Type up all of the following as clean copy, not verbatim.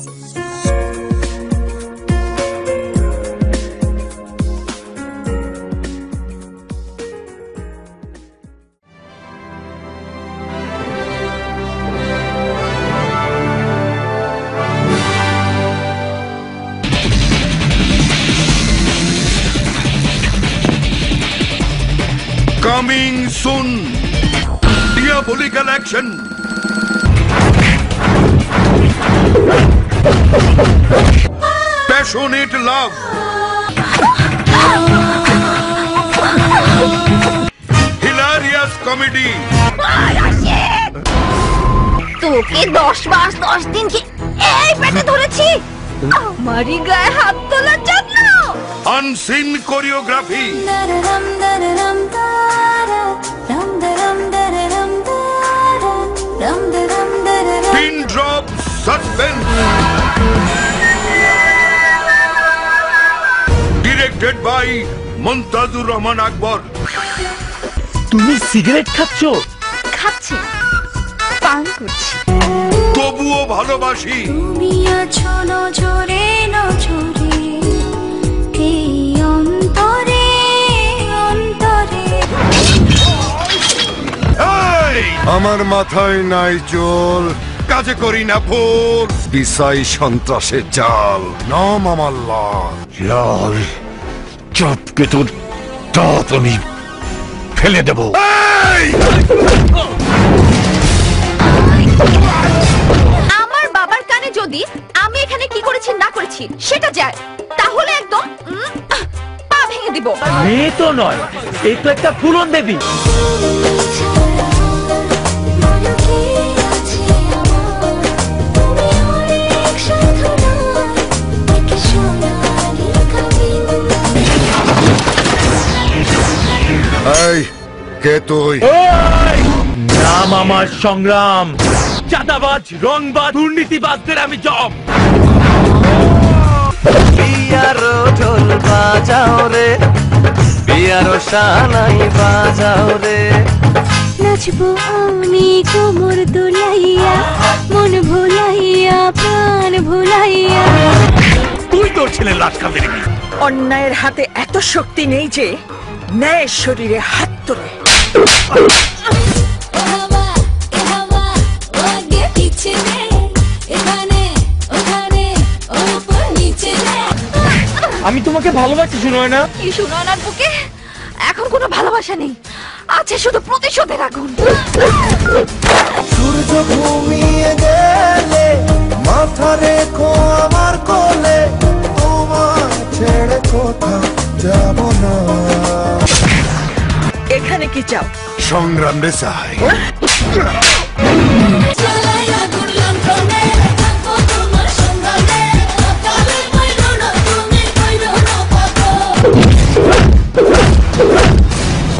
Coming soon, diabolical action. Passionate love. Hilarious comedy. তোকে 10 মাস 10 দিন কি এই পেটে ধরেছি আমারই গায়ে হাত তোলার জন্য Unseen choreography. Pin drop suspense. Directed by Muntazur Rahman Akbar. তুমি সিগারেট খাচ্ছো? খাচ্ছি পান করছি তবুও ভালোবাসি। তুমি আছো নজরে নজরে এই অন্তরে অন্তরে আমার মাথায় নাই চোল, কাজে করি না ফুল, বিসাই সন্ত্রাসের জাল, নাম আমার লাল। লাল চপকে তোর দাঁত আমি ফেলে দেব। আমার বাবার কানে যদি আমি এখানে কি করেছি না করেছি সেটা যায় তাহলে একদম পা ভেঙে দিব। মেয়ে তো নয়, এই তো একটা পুরন দেবী। এই কে তুই? নাম আমার সংগ্রাম। চাঁদাবাজ, রংবাজ, দুর্নীতিবাজদের আমি জম। বিয়ারো ঢোল বাজাও রে, বিয়ারো সানাই বাজাও রে। নাচবো আমি কোমর দোলাইয়া মন ভোলাইয়া প্রাণ ভোলাইয়া। তুই তোর ছেলে লাশ কাঁদে। অন্যায়ের হাতে এত শক্তি নেই যে ন্যায়ের শরীরে হাত তোলে। আমি তোমাকে ভালোবাসি সুনয়না। এই সুনয়নার বুকে এখন কোনো ভালোবাসা নেই, আছে শুধু প্রতিশোধের আগুন। সূর্য ঘুমিয়ে গেলে মাথা রেখো আমার কোলে, তোমার ছেড়ে কোথাও যাব না। এখানে কি চাও? সংগ্রাম রে চাই।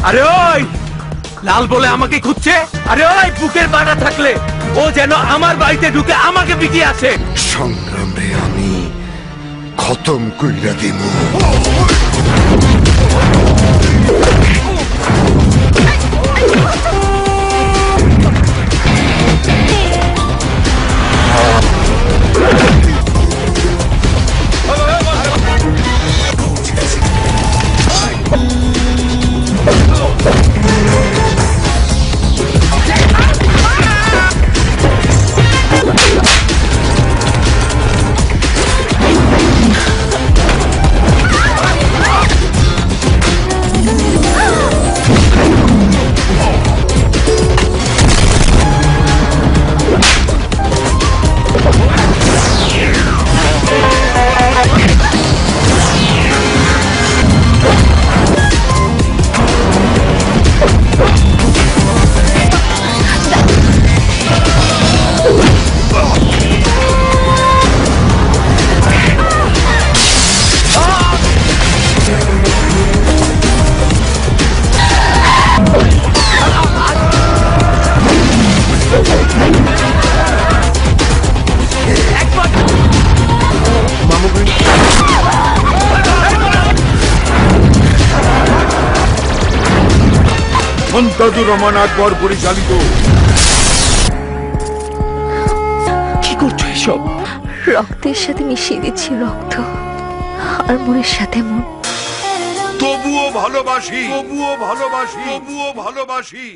আরে ওই লাল বলে আমাকে খুঁজছে। আরে ওই বুকের বাড়া থাকলে ও যেন আমার বাড়িতে ঢুকে আমাকে পিটিয়ে আসে। সংগ্রাম রে আমি খতম কইরা দিমু। মুনতাজুর রহমান আকবর পরিচালিত। কি করছো এসব? রক্তের সাথে মিশিয়ে দিচ্ছি রক্ত আর মনের সাথে মন। তবুও ভালোবাসি, তবুও ভালোবাসি, তবুও ভালোবাসি।